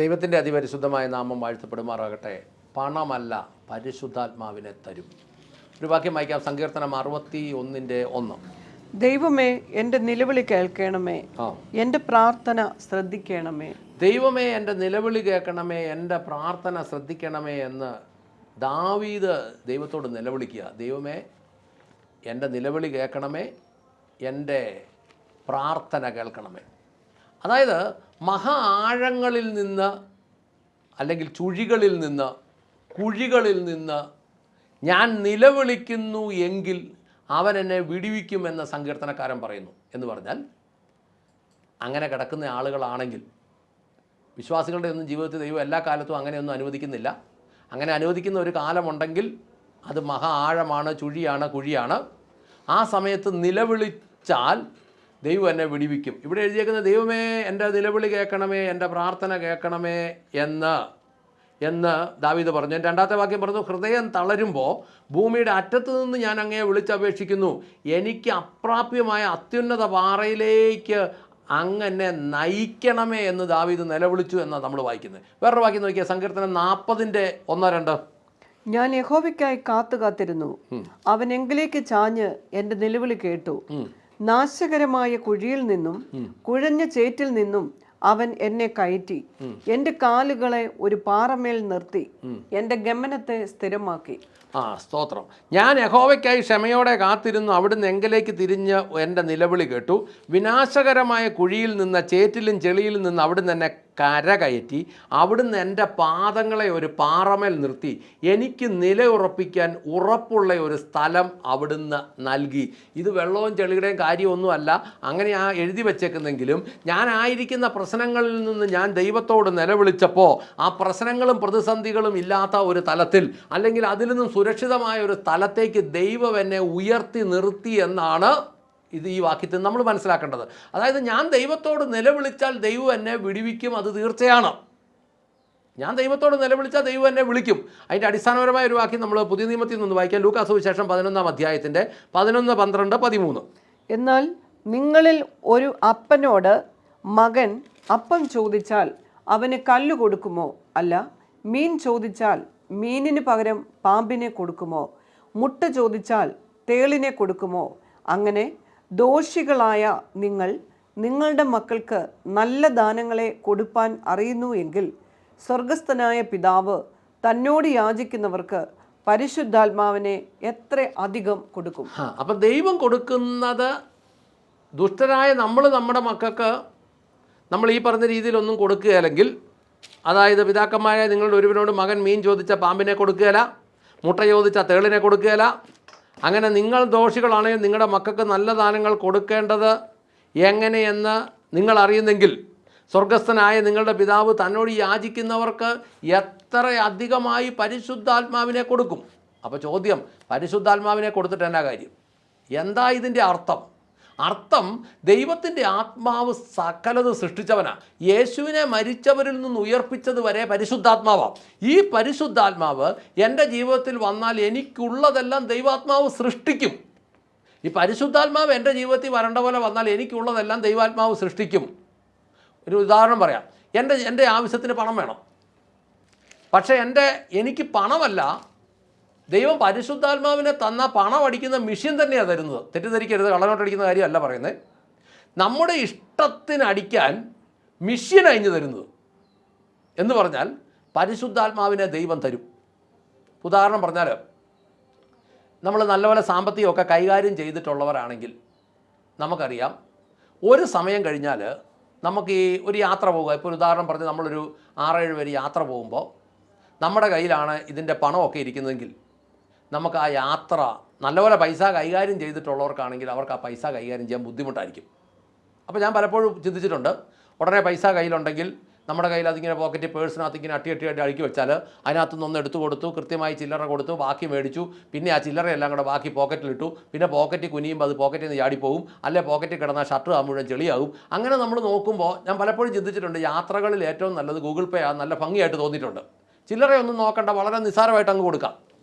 ദൈവത്തിൻ്റെ അതിപരിശുദ്ധമായ നാമം വാഴ്ത്തപ്പെടുമാറാകട്ടെ. പണമല്ല പരിശുദ്ധാത്മാവിനെ തരും. ഒരു വാക്യം വായിക്കാം. സങ്കീർത്തനം 61:1. ദൈവമേ എൻ്റെ നിലവിളി കേൾക്കണമേ, എൻ്റെ പ്രാർത്ഥന ശ്രദ്ധിക്കണമേ. ദൈവമേ എൻ്റെ നിലവിളി കേൾക്കണമേ, എൻ്റെ പ്രാർത്ഥന ശ്രദ്ധിക്കണമേ എന്ന് ദാവീദ് ദൈവത്തോട് നിലവിളിക്കുക. ദൈവമേ എൻ്റെ നിലവിളി കേൾക്കണമേ, എൻ്റെ പ്രാർത്ഥന കേൾക്കണമേ. അതായത് ആഴങ്ങളിൽ നിന്ന്, അല്ലെങ്കിൽ ചുഴികളിൽ നിന്ന്, കുഴികളിൽ നിന്ന് ഞാൻ നിലവിളിക്കുന്നു എങ്കിൽ അവൻ എന്നെ വിടുവിക്കുമെന്ന് സങ്കീർത്തനക്കാരൻ പറയുന്നു. എന്ന് പറഞ്ഞാൽ അങ്ങനെ കിടക്കുന്ന ആളുകളാണെങ്കിൽ, വിശ്വാസികളുടെ ഒന്നും ജീവിതത്തിൽ ദൈവം എല്ലാ കാലത്തും അങ്ങനെയൊന്നും അനുവദിക്കുന്നില്ല. അങ്ങനെ അനുവദിക്കുന്ന ഒരു കാലമുണ്ടെങ്കിൽ അത് ആഴമാണ്, ചുഴിയാണ്, കുഴിയാണ്. ആ സമയത്ത് നിലവിളിച്ചാൽ ദൈവം എന്നെ വിടുവിക്കും. ഇവിടെ എഴുതിയേക്കുന്ന ദൈവമേ എൻ്റെ നിലവിളി കേൾക്കണമേ, എൻ്റെ പ്രാർത്ഥന കേൾക്കണമേ എന്ന് ദാവീദ് പറഞ്ഞു. രണ്ടാമത്തെ വാക്യം പറഞ്ഞു, ഹൃദയം തളരുമ്പോൾ ഭൂമിയുടെ അറ്റത്ത് നിന്ന് ഞാൻ അങ്ങയെ വിളിച്ചപേക്ഷിക്കുന്നു, എനിക്ക് അപ്രാപ്യമായ അത്യുന്നത പാറയിലേക്ക് അങ്ങനെ നയിക്കണമേ എന്ന് ദാവീദ് നിലവിളിച്ചു എന്നാണ് നമ്മൾ വായിക്കുന്നത്. വേറൊരു വാക്യം നോക്കിയാൽ സങ്കീർത്തനം 40:1-2. ഞാൻ യഹോവയ്ക്കായി കാത്തിരുന്നു, അവൻ എങ്കിലേക്ക് ചാഞ്ഞ് എൻ്റെ നിലവിളി കേട്ടു. നാശകരമായ കുഴിയിൽ നിന്നും കുഴഞ്ഞ ചേറ്റിൽ നിന്നും അവൻ എന്നെ കയറ്റി, എൻ്റെ കാലുകളെ ഒരു പാറമേൽ നിർത്തി, എൻ്റെ ഗമനത്തെ സ്ഥിരമാക്കി. സ്തോത്രം. ഞാൻ യഹോവയ്ക്കായി ക്ഷമയോടെ കാത്തിരുന്നു, അവിടുന്ന് എങ്കിലേക്ക് തിരിഞ്ഞ് എൻ്റെ നിലവിളി കേട്ടു. വിനാശകരമായ കുഴിയിൽ നിന്ന്, ചേറ്റിലും ചെളിയിലും നിന്ന് അവിടുന്ന് എന്നെ കരകയറ്റി, അവിടുന്ന് എൻ്റെ പാദങ്ങളെ ഒരു പാറമേൽ നിർത്തി, എനിക്ക് നിലയുറപ്പിക്കാൻ ഉറപ്പുള്ള ഒരു സ്ഥലം അവിടുന്ന് നൽകി. ഇത് വെള്ളവും ചെളിയുടെയും കാര്യമൊന്നുമല്ല, അങ്ങനെ എഴുതി വച്ചേക്കുന്നെങ്കിലും ഞാനായിരിക്കുന്ന പ്രശ്നങ്ങളിൽ നിന്ന് ഞാൻ ദൈവത്തോട് നിലവിളിച്ചപ്പോൾ ആ പ്രശ്നങ്ങളും പ്രതിസന്ധികളും ഇല്ലാത്ത ഒരു തലത്തിൽ, അല്ലെങ്കിൽ അതിൽ നിന്നും സുരക്ഷിതമായ ഒരു സ്ഥലത്തേക്ക് ദൈവം എന്നെ ഉയർത്തി നിർത്തി എന്നാണ് ഈ വാക്യത്തിൽ നമ്മൾ മനസ്സിലാക്കേണ്ടത്. അതായത് ഞാൻ ദൈവത്തോട് നിലവിളിച്ചാൽ ദൈവം എന്നെ വിടുവിക്കും, അത് തീർച്ചയാണ്. ഞാൻ ദൈവത്തോട് നിലവിളിച്ചാൽ ദൈവം എന്നെ വിളിക്കും. അതിൻ്റെ അടിസ്ഥാനപരമായ ഒരു വാക്യം നമ്മൾ പുതിയ നിയമത്തിൽ നിന്ന് വായിക്കാം. ലൂക്കാ സുവിശേഷം 11-ാം അധ്യായത്തിൻ്റെ 11, 12, 13. എന്നാൽ നിങ്ങളിൽ ഒരു അപ്പനോട് മകൻ അപ്പം ചോദിച്ചാൽ അവന് കല്ല് കൊടുക്കുമോ? അല്ല, മീൻ ചോദിച്ചാൽ മീനിന് പകരം പാമ്പിനെ കൊടുക്കുമോ? മുട്ട ചോദിച്ചാൽ തേളിനെ കൊടുക്കുമോ? അങ്ങനെ ദോഷികളായ നിങ്ങൾ നിങ്ങളുടെ മക്കൾക്ക് നല്ല ദാനങ്ങളെ കൊടുപ്പാൻ അറിയുന്നു എങ്കിൽ സ്വർഗസ്ഥനായ പിതാവ് തന്നോട് യാചിക്കുന്നവർക്ക് പരിശുദ്ധാത്മാവിനെ എത്ര അധികം കൊടുക്കും. അപ്പം ദൈവം കൊടുക്കുന്നത് ദുഷ്ടരായ നമ്മുടെ മക്കൾക്ക് നമ്മൾ ഈ പറഞ്ഞ രീതിയിലൊന്നും കൊടുക്കുകയല്ലെങ്കിൽ, അതായത് പിതാക്കന്മാരെ നിങ്ങളുടെ ഒരുവനോട് മകൻ മീൻ ചോദിച്ചാൽ പാമ്പിനെ കൊടുക്കുകയില്ല, മുട്ട ചോദിച്ചാൽ തേളിനെ കൊടുക്കുകയില്ല. അങ്ങനെ നിങ്ങൾ ദോഷികളാണെങ്കിൽ നിങ്ങളുടെ മക്കൾക്ക് നല്ല ദാനങ്ങൾ കൊടുക്കേണ്ടത് എങ്ങനെയെന്ന് നിങ്ങൾ അറിയുന്നെങ്കിൽ സ്വർഗസ്ഥനായ നിങ്ങളുടെ പിതാവ് തന്നോട് യാചിക്കുന്നവർക്ക് എത്ര അധികമായി പരിശുദ്ധാത്മാവിനെ കൊടുക്കും. അപ്പോൾ ചോദ്യം, പരിശുദ്ധാത്മാവിനെ കൊടുത്തിട്ട് എന്നാ കാര്യം? എന്താ ഇതിൻ്റെ അർത്ഥം ദൈവത്തിൻ്റെ ആത്മാവ് സകലത് സൃഷ്ടിച്ചവനാണ്. യേശുവിനെ മരിച്ചവരിൽ നിന്ന് ഉയർപ്പിച്ചത് വരെ പരിശുദ്ധാത്മാവാണ്. ഈ പരിശുദ്ധാത്മാവ് എൻ്റെ ജീവിതത്തിൽ വന്നാൽ എനിക്കുള്ളതെല്ലാം ദൈവാത്മാവ് സൃഷ്ടിക്കും. ഈ പരിശുദ്ധാത്മാവ് എൻ്റെ ജീവിതത്തിൽ വരേണ്ട പോലെ വന്നാൽ എനിക്കുള്ളതെല്ലാം ദൈവാത്മാവ് സൃഷ്ടിക്കും. ഒരു ഉദാഹരണം പറയാം. എൻ്റെ ആവശ്യത്തിന് പണം വേണം, പക്ഷേ എനിക്ക് പണമല്ല, ദൈവം പരിശുദ്ധാത്മാവിനെ തന്ന പണം അടിക്കുന്ന മെഷീൻ തന്നെയാണ് തരുന്നത്. തെറ്റിദ്ധരിക്കരുത്, കള്ളനോട്ടടിക്കുന്ന കാര്യമല്ല പറയുന്നത്. നമ്മുടെ ഇഷ്ടത്തിന് അടിക്കാൻ മെഷീൻ അഴിഞ്ഞു തരുന്നത് എന്ന് പറഞ്ഞാൽ പരിശുദ്ധാത്മാവിനെ ദൈവം തരും. ഉദാഹരണം പറഞ്ഞാൽ, നമ്മൾ നല്ലപോലെ സാമ്പത്തികമൊക്കെ കൈകാര്യം ചെയ്തിട്ടുള്ളവരാണെങ്കിൽ നമുക്കറിയാം, ഒരു സമയം കഴിഞ്ഞാൽ നമുക്ക് ഈ ഒരു യാത്ര പോകുക, ഇപ്പോൾ ഒരു ഉദാഹരണം പറഞ്ഞ് നമ്മളൊരു 6-7 പേര് യാത്ര പോകുമ്പോൾ നമ്മുടെ കയ്യിലാണ് ഇതിൻ്റെ പണമൊക്കെ ഇരിക്കുന്നതെങ്കിൽ നമുക്ക് ആ യാത്ര നല്ലപോലെ പൈസ കൈകാര്യം ചെയ്തിട്ടുള്ളവർക്കാണെങ്കിൽ അവർക്ക് ആ പൈസ കൈകാര്യം ചെയ്യാൻ ബുദ്ധിമുട്ടായിരിക്കും. അപ്പോൾ ഞാൻ പലപ്പോഴും ചിന്തിച്ചിട്ടുണ്ട്, ഉടനെ പൈസ കയ്യിലുണ്ടെങ്കിൽ നമ്മുടെ കയ്യിൽ അതിങ്ങനെ പോക്കറ്റ് പേഴ്സിനകത്ത് ഇങ്ങനെ അട്ടി അടുക്കി വെച്ചാൽ അതിനകത്തുനിന്ന് എടുത്തു കൊടുത്തു, കൃത്യമായി ചില്ലറ കൊടുത്തു, ബാക്കി മേടിച്ചു, പിന്നെ ആ ചില്ലറയെല്ലാം കൂടെ ബാക്കി പോക്കറ്റിലിട്ടു, പിന്നെ പോക്കറ്റ് കുനിയുമ്പോൾ അത് പോക്കറ്റിൽ നിന്ന് ചാടിപ്പോവും, അല്ലെ പോക്കറ്റിൽ കിടന്നാൽ ഷർട്ട് മുഴുവൻ ചെളിയാവും. അങ്ങനെ നമ്മൾ നോക്കുമ്പോൾ ഞാൻ പലപ്പോഴും ചിന്തിച്ചിട്ടുണ്ട്, യാത്രകളിൽ ഏറ്റവും നല്ലത് ഗൂഗിൾ പേ ആണ്, നല്ല ഭംഗിയായിട്ട് തോന്നിയിട്ടുണ്ട്. ചില്ലറയൊന്നും നോക്കണ്ട, വളരെ നിസ്സാരമായിട്ട് അങ്ങ് കൊടുക്കാം.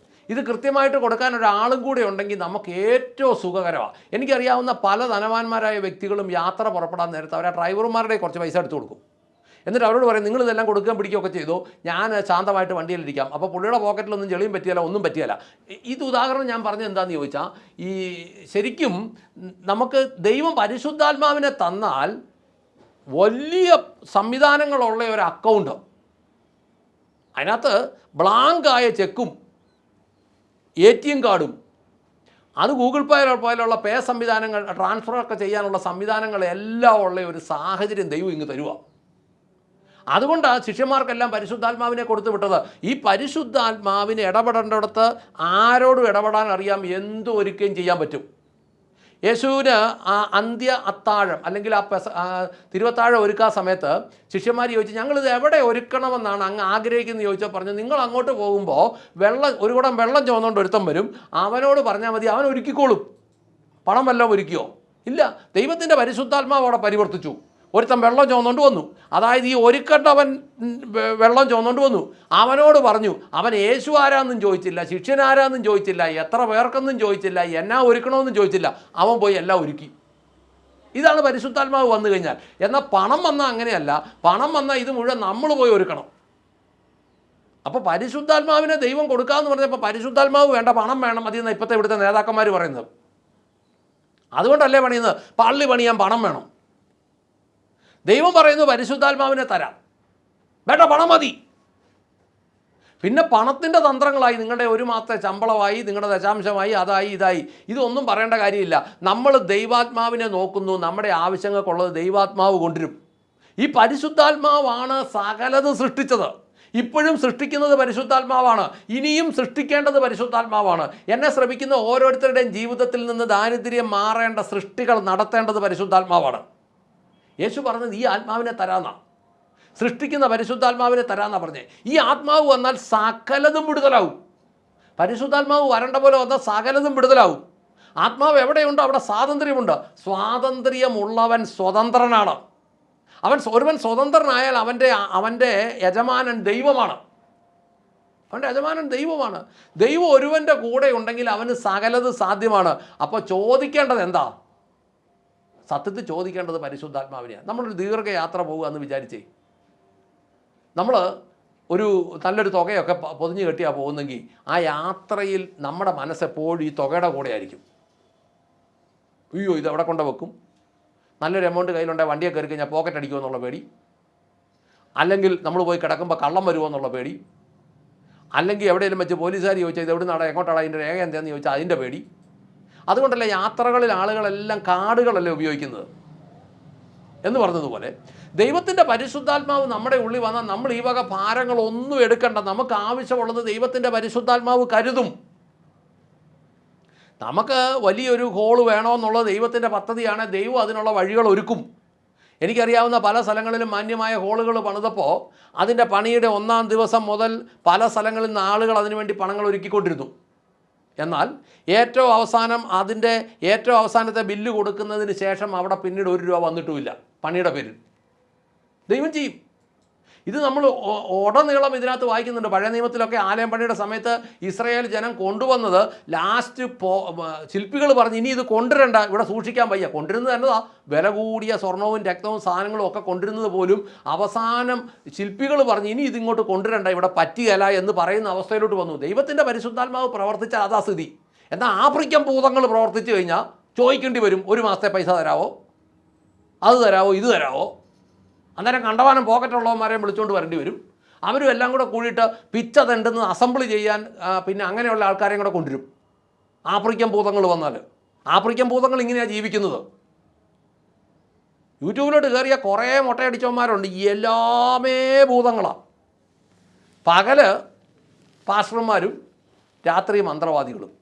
ഇത് കൃത്യമായിട്ട് കൊടുക്കാൻ ഒരാളും കൂടെ ഉണ്ടെങ്കിൽ നമുക്ക് ഏറ്റവും സുഖകരമാണ്. എനിക്കറിയാവുന്ന പല ധനവാന്മാരായ വ്യക്തികളും യാത്ര പുറപ്പെടാൻ നേരത്ത് അവർ ആ ഡ്രൈവർമാരുടെ കുറച്ച് പൈസ എടുത്തു കൊടുക്കും. എന്നിട്ട് അവരോട് പറയും നിങ്ങൾ ഇതെല്ലാം കൊടുക്കുകയും പിടിക്കുകയൊക്കെ ചെയ്തു, ഞാൻ ശാന്തമായിട്ട് വണ്ടിയിലിരിക്കാം. അപ്പോൾ പുള്ളിയുടെ പോക്കറ്റിലൊന്നും ചെളിയും പറ്റിയല്ല, ഒന്നും പറ്റിയല്ല. ഇത് ഉദാഹരണം ഞാൻ പറഞ്ഞത് എന്താണെന്ന് ചോദിച്ചാൽ, ഈ ശരിക്കും നമുക്ക് ദൈവം പരിശുദ്ധാത്മാവിനെ തന്നാൽ വലിയ സംവിധാനങ്ങളുള്ള ഒരു അക്കൗണ്ട്, അതിനകത്ത് ബ്ലാങ്കായ ചെക്കും ATM കാർഡും അത് ഗൂഗിൾ പേ പോലുള്ള പേ സംവിധാനങ്ങൾ, ട്രാൻസ്ഫറൊക്കെ ചെയ്യാനുള്ള സംവിധാനങ്ങളെല്ലാം ഉള്ള ഒരു സാഹചര്യം ദൈവം ഇങ്ങ് തരുക. അതുകൊണ്ടാണ് ശിഷ്യന്മാർക്കെല്ലാം പരിശുദ്ധാത്മാവിനെ കൊടുത്തു വിട്ടത്. ഈ പരിശുദ്ധാത്മാവിന് ഇടപെടേണ്ടിടത്ത് ആരോടും ഇടപെടാൻ അറിയാം, എന്തും ഒരുക്കുകയും ചെയ്യാൻ പറ്റും. യേശുവിന് ആ അന്ത്യ അത്താഴം അല്ലെങ്കിൽ തിരുവത്താഴം ഒരുക്കാൻ സമയത്ത് ശിഷ്യന്മാർ ചോദിച്ചു, ഞങ്ങളിത് എവിടെ ഒരുക്കണമെന്നാണ് അങ്ങ് ആഗ്രഹിക്കുന്നത് ചോദിച്ചാൽ പറഞ്ഞു, നിങ്ങൾ അങ്ങോട്ട് പോകുമ്പോൾ ഒരു കുടം വെള്ളം ചുമന്നുകൊണ്ട് ഒരുത്തം വരും, അവനോട് പറഞ്ഞാൽ മതി, അവൻ ഒരുക്കിക്കോളും. പണം വല്ലതും ഒരുക്കിയോ? ഇല്ല. ദൈവത്തിൻ്റെ പരിശുദ്ധാത്മാവ് അവിടെ പരിവർത്തിച്ചു. ഒരുത്തൻ വെള്ളം ചുമന്നുകൊണ്ട് വന്നു, അതായത് ഈ ഒരുക്കണ്ടവൻ വെള്ളം ചുമന്നുകൊണ്ട് വന്നു. അവനോട് പറഞ്ഞു, അവൻ യേശു ആരാന്നും ചോദിച്ചില്ല, ശിഷ്യനാരാന്നും ചോദിച്ചില്ല, എത്ര പേർക്കെന്നും ചോദിച്ചില്ല, എന്നാ ഒരുക്കണമെന്നും ചോദിച്ചില്ല, അവൻ പോയി എല്ലാം ഒരുക്കി. ഇതാണ് പരിശുദ്ധാത്മാവ് വന്നു കഴിഞ്ഞാൽ. എന്നാൽ പണം വന്നാൽ അങ്ങനെയല്ല. പണം വന്നാൽ ഇത് മുഴുവൻ നമ്മൾ പോയി ഒരുക്കണം. അപ്പോൾ പരിശുദ്ധാത്മാവിനെ ദൈവം കൊടുക്കാമെന്ന് പറഞ്ഞപ്പോൾ പരിശുദ്ധാത്മാവ് വേണ്ട, പണം വേണം, മതിയെന്ന് ഇപ്പോഴത്തെ ഇവിടുത്തെ നേതാക്കന്മാർ പറയുന്നത്. അതുകൊണ്ടല്ലേ പണിയുന്നത്, പള്ളി പണിയാൻ പണം വേണം. ദൈവം പറയുന്നത് പരിശുദ്ധാത്മാവിനെ തരാം, വേണ്ട പണം മതി. പിന്നെ പണത്തിൻ്റെ തന്ത്രങ്ങളായി, നിങ്ങളുടെ ഒരു മാസത്തെ ശമ്പളമായി, നിങ്ങളുടെ ദശാംശമായി, അതായി ഇതായി, ഇതൊന്നും പറയേണ്ട കാര്യമില്ല. നമ്മൾ ദൈവാത്മാവിനെ നോക്കുന്നു, നമ്മുടെ ആവശ്യങ്ങൾക്കുള്ളത് ദൈവാത്മാവ് കൊണ്ടുവരും. ഈ പരിശുദ്ധാത്മാവാണ് സകലത് സൃഷ്ടിച്ചത്. ഇപ്പോഴും സൃഷ്ടിക്കുന്നത് പരിശുദ്ധാത്മാവാണ്, ഇനിയും സൃഷ്ടിക്കേണ്ടത് പരിശുദ്ധാത്മാവാണ്. എന്നെ ശ്രമിക്കുന്ന ഓരോരുത്തരുടെയും ജീവിതത്തിൽ നിന്ന് ദാരിദ്ര്യം മാറേണ്ട സൃഷ്ടികൾ നടത്തേണ്ടത് പരിശുദ്ധാത്മാവാണ്. യേശു പറഞ്ഞത് ഈ ആത്മാവിനെ തരാമെന്നാണ്, സൃഷ്ടിക്കുന്ന പരിശുദ്ധാത്മാവിനെ തരാമെന്നാണ് പറഞ്ഞത്. ഈ ആത്മാവ് വന്നാൽ സകലതും വിടുതലാവും. പരിശുദ്ധാത്മാവ് വരേണ്ട പോലെ വന്നാൽ സകലതും വിടുതലാവും. ആത്മാവ് എവിടെയുണ്ടോ അവിടെ സ്വാതന്ത്ര്യമുണ്ട്. സ്വാതന്ത്ര്യമുള്ളവൻ സ്വതന്ത്രനാണ്. ഒരുവൻ സ്വതന്ത്രനായാൽ അവൻ്റെ യജമാനൻ ദൈവമാണ്. അവൻ്റെ യജമാനൻ ദൈവമാണ്. ദൈവം ഒരുവൻ്റെ കൂടെ ഉണ്ടെങ്കിൽ അവന് സകലത് സാധ്യമാണ്. അപ്പോൾ ചോദിക്കേണ്ടത് എന്താ? സത്യത്തിൽ ചോദിക്കേണ്ടത് പരിശുദ്ധാത്മാവിനെയാണ്. നമ്മളൊരു ദീർഘയാത്ര പോകുക എന്ന് വിചാരിച്ചേ, നമ്മൾ നല്ലൊരു തുകയൊക്കെ പൊതിഞ്ഞ് കെട്ടിയാൽ പോകുന്നെങ്കിൽ ആ യാത്രയിൽ നമ്മുടെ മനസ്സെപ്പോഴും ഈ തുകയുടെ കൂടെ ആയിരിക്കും. അയ്യോ ഇതെവിടെ കൊണ്ട് വെക്കും, നല്ലൊരു എമൗണ്ട് കയ്യിലുണ്ടെങ്കിൽ വണ്ടിയെ കയറി കഴിഞ്ഞാൽ പോക്കറ്റ് അടിക്കുമോ എന്നുള്ള പേടി, അല്ലെങ്കിൽ നമ്മൾ പോയി കിടക്കുമ്പോൾ കള്ളം വരുമോ എന്നുള്ള പേടി, അല്ലെങ്കിൽ എവിടെയെങ്കിലും വെച്ച് പോലീസുകാർ ചോദിച്ചാൽ ഇത് എവിടെ നിന്നാണ് എങ്ങോട്ടാണ് അതിൻ്റെ രേഖ എന്താണെന്ന് ചോദിച്ചാൽ അതിൻ്റെ പേടി. അതുകൊണ്ടല്ലേ യാത്രകളിൽ ആളുകളെല്ലാം കാർഡുകളല്ലേ ഉപയോഗിക്കുന്നത് എന്ന് പറഞ്ഞതുപോലെ ദൈവത്തിൻ്റെ പരിശുദ്ധാത്മാവ് നമ്മുടെ ഉള്ളിൽ വന്നാൽ നമ്മൾ ഈ വക ഭാരങ്ങളൊന്നും എടുക്കണ്ട. നമുക്ക് ആവശ്യമുള്ളത് ദൈവത്തിൻ്റെ പരിശുദ്ധാത്മാവ് കരുതും. നമുക്ക് വലിയൊരു ഹോള് വേണമെന്നുള്ളത് ദൈവത്തിൻ്റെ പദ്ധതിയാണ്. ദൈവം അതിനുള്ള വഴികൾ ഒരുക്കും. എനിക്കറിയാവുന്ന പല സ്ഥലങ്ങളിലും മാന്യമായ ഹോളുകൾ പണിതപ്പോൾ അതിൻ്റെ പണിയുടെ 1-ാം ദിവസം മുതൽ പല സ്ഥലങ്ങളിൽ നിന്ന് ആളുകൾ അതിനുവേണ്ടി പണങ്ങൾ ഒരുക്കിക്കൊണ്ടിരുന്നു. എന്നാൽ ഏറ്റവും അവസാനത്തെ ബില്ല് കൊടുക്കുന്നതിന് ശേഷം അവിടെ പിന്നീട് 1 രൂപ വന്നിട്ടുമില്ല പണിയുടെ പേരിൽ. ദൈവം ചെയ്യും. ഇത് നമ്മൾ ഉടനീളം ഇതിനകത്ത് വായിക്കുന്നുണ്ട്. പഴയ നിയമത്തിലൊക്കെ ആലയം പണിയുടെ സമയത്ത് ഇസ്രായേൽ ജനം കൊണ്ടുവന്നത് ലാസ്റ്റ് ശില്പികൾ പറഞ്ഞ് ഇനി ഇത് കൊണ്ടുവരണ്ട, ഇവിടെ സൂക്ഷിക്കാൻ വയ്യ. കൊണ്ടുവരുന്നത് എന്നതാ വില കൂടിയ സ്വർണവും രക്തവും സാധനങ്ങളും ഒക്കെ കൊണ്ടുവരുന്നത് പോലും അവസാനം ശില്പികൾ പറഞ്ഞ് ഇനി ഇതിങ്ങോട്ട് കൊണ്ടുവരണ്ട, ഇവിടെ പറ്റുകയില്ല എന്ന് പറയുന്ന അവസ്ഥയിലോട്ട് വന്നു. ദൈവത്തിൻ്റെ പരിശുദ്ധാത്മാവ് പ്രവർത്തിച്ചാൽ അതാ സ്ഥിതി. എന്നാൽ ആഫ്രിക്കൻ ഭൂതങ്ങൾ പ്രവർത്തിച്ചു കഴിഞ്ഞാൽ ചോദിക്കേണ്ടി വരും, 1 മാസത്തെ പൈസ തരാവോ, അത് തരാവോ, ഇത് തരാവോ. അന്നേരം കണ്ടവാനം പോക്കറ്റുള്ളവന്മാരെയും വിളിച്ചുകൊണ്ട് വരേണ്ടി വരും. അവരും എല്ലാം കൂടെ കൂടിയിട്ട് പിച്ച തെണ്ടുന്ന അസംബ്ലി ചെയ്യാൻ പിന്നെ അങ്ങനെയുള്ള ആൾക്കാരെയും കൂടെ കൊണ്ടുവരും. ആഫ്രിക്കൻ ഭൂതങ്ങൾ വന്നാൽ ആഫ്രിക്കൻ ഭൂതങ്ങൾ ഇങ്ങനെയാണ് ജീവിക്കുന്നത്. യൂട്യൂബിലോട്ട് കയറിയ കുറേ മുട്ടയടിച്ചവന്മാരുണ്ട്, എല്ലാമേ ഭൂതങ്ങളാണ്. പകല് പാസ്റ്റർമാരും രാത്രി മന്ത്രവാദികളും.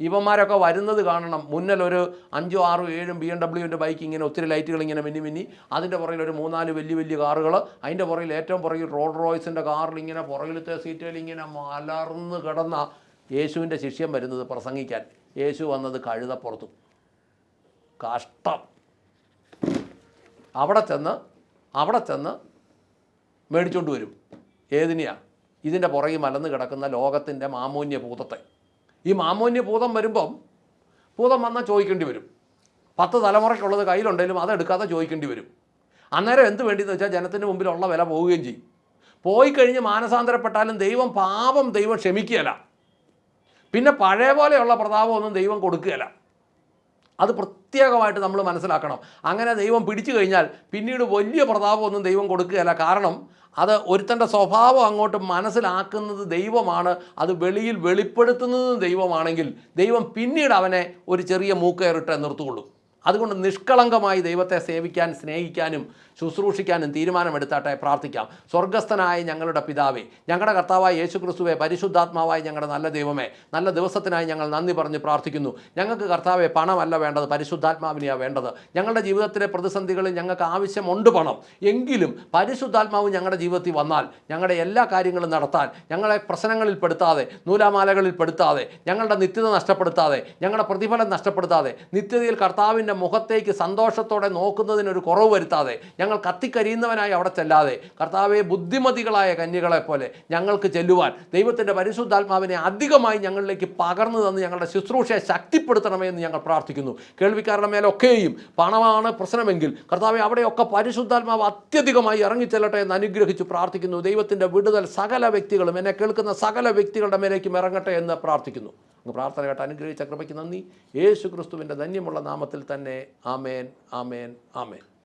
ഇവന്മാരൊക്കെ വരുന്നത് കാണണം. മുന്നിൽ ഒരു 5, 6, 7 BMW ബൈക്ക് ഇങ്ങനെ ഒത്തിരി ലൈറ്റുകൾ ഇങ്ങനെ മിന്നി, അതിൻ്റെ പുറകിൽ ഒരു 3-4 വലിയ കാറുകൾ, അതിൻ്റെ പുറകിൽ ഏറ്റവും പുറകിൽ റോൾസ് റോയ്സിൻ്റെ കാറിൽ ഇങ്ങനെ പുറകിലത്തെ സീറ്റുകൾ ഇങ്ങനെ മലർന്ന് കിടന്ന യേശുവിൻ്റെ ശിഷ്യം വരുന്നത് പ്രസംഗിക്കാൻ. യേശു വന്നത് കഴുതപ്പുറത്തും. കഷ്ടം. അവിടെ ചെന്ന് മേടിച്ചുകൊണ്ട് വരും. ഏതിനെയാണ്? ഇതിൻ്റെ പുറകിൽ മലന്ന് കിടക്കുന്ന ലോകത്തിൻ്റെ മാമോന്യ ഭൂതത്തെ. ഈ മാമോന്യ ഭൂതം വരുമ്പം ഭൂതം വന്നാൽ ചോദിക്കേണ്ടി വരും. 10 തലമുറയ്ക്കുള്ളത് കയ്യിലുണ്ടെങ്കിലും അതെടുക്കാതെ ചോദിക്കേണ്ടി വരും. അന്നേരം എന്ത് വേണ്ടിയെന്ന് വെച്ചാൽ ജനത്തിന് മുമ്പിലുള്ള വില പോവുകയും ചെയ്യും. പോയി കഴിഞ്ഞ് മാനസാന്തരപ്പെട്ടാലും ദൈവം ക്ഷമിക്കുകയില്ല. പിന്നെ പഴയ പോലെയുള്ള പ്രതാപമൊന്നും ദൈവം കൊടുക്കുകയില്ല. അത് പ്രത്യേകമായിട്ട് നമ്മൾ മനസ്സിലാക്കണം. അങ്ങനെ ദൈവം പിടിച്ചു കഴിഞ്ഞാൽ പിന്നീട് വലിയ പ്രതാപമൊന്നും ദൈവം കൊടുക്കുകയില്ല. കാരണം അത് ഒരുത്തൻ്റെ സ്വഭാവം അങ്ങോട്ട് മനസ്സിലാക്കുന്നത് ദൈവമാണ്, അത് വെളിയിൽ വെളിപ്പെടുത്തുന്നതും ദൈവമാണെങ്കിൽ ദൈവം പിന്നീട് അവനെ ഒരു ചെറിയ മൂക്കയറിട്ട് നിർത്തുകൊള്ളും. അതുകൊണ്ട് നിഷ്കളങ്കമായി ദൈവത്തെ സേവിക്കാൻ, സ്നേഹിക്കാനും ശുശ്രൂഷിക്കാനും തീരുമാനമെടുത്താട്ടെ. പ്രാർത്ഥിക്കാം. സ്വർഗസ്ഥനായ ഞങ്ങളുടെ പിതാവേ, ഞങ്ങളുടെ കർത്താവായ യേശു ക്രിസ്തുവേ, പരിശുദ്ധാത്മാവായ ഞങ്ങളുടെ നല്ല ദൈവമേ, നല്ല ദിവസത്തിനായി ഞങ്ങൾ നന്ദി പറഞ്ഞ് പ്രാർത്ഥിക്കുന്നു. ഞങ്ങൾക്ക് കർത്താവെ പണമല്ല വേണ്ടത്, പരിശുദ്ധാത്മാവിനെയാണ് വേണ്ടത്. ഞങ്ങളുടെ ജീവിതത്തിലെ പ്രതിസന്ധികളിൽ ഞങ്ങൾക്ക് ആവശ്യമുണ്ട് പണം. എങ്കിലും പരിശുദ്ധാത്മാവ് ഞങ്ങളുടെ ജീവിതത്തിൽ വന്നാൽ ഞങ്ങളുടെ എല്ലാ കാര്യങ്ങളും നടത്താൻ, ഞങ്ങളെ പ്രശ്നങ്ങളിൽ പെടുത്താതെ, നൂലാമാലകളിൽ പെടുത്താതെ, ഞങ്ങളുടെ നിത്യത നഷ്ടപ്പെടുത്താതെ, ഞങ്ങളുടെ പ്രതിഫലം നഷ്ടപ്പെടുത്താതെ, നിത്യതയിൽ കർത്താവിൻ്റെ മുഖത്തേക്ക് സന്തോഷത്തോടെ നോക്കുന്നതിനൊരു കുറവ് വരുത്താതെ, ഞങ്ങൾ കത്തിക്കരിയുന്നവനായി അവിടെ ചെല്ലാതെ, കർത്താവെ ബുദ്ധിമതികളായ കന്യകളെപ്പോലെ ഞങ്ങൾക്ക് ചെല്ലുവാൻ ദൈവത്തിൻ്റെ പരിശുദ്ധാത്മാവിനെ അധികമായി ഞങ്ങളിലേക്ക് പകർന്നു തന്ന് ഞങ്ങളുടെ ശുശ്രൂഷയെ ശക്തിപ്പെടുത്തണമേ എന്ന് ഞങ്ങൾ പ്രാർത്ഥിക്കുന്നു. കേൾവിക്കാരുടെ മേലൊക്കെയും പണമാണ് പ്രശ്നമെങ്കിൽ കർത്താവെ അവിടെയൊക്കെ പരിശുദ്ധാത്മാവ് അത്യധികമായി ഇറങ്ങിച്ചെല്ലട്ടെ എന്ന് അനുഗ്രഹിച്ച് പ്രാർത്ഥിക്കുന്നു. ദൈവത്തിൻ്റെ വിടുതൽ സകല വ്യക്തികളും, എന്നെ കേൾക്കുന്ന സകല വ്യക്തികളുടെ മേലേക്കും ഇറങ്ങട്ടെ എന്ന് പ്രാർത്ഥിക്കുന്നു. പ്രാർത്ഥന കേട്ട് അനുഗ്രഹിച്ച കൃപയ്ക്ക് നന്ദി. യേശു ക്രിസ്തുവിൻ്റെ ധന്യമുള്ള നാമത്തിൽ തന്നെ. ആമേൻ, ആമേൻ, ആമേൻ.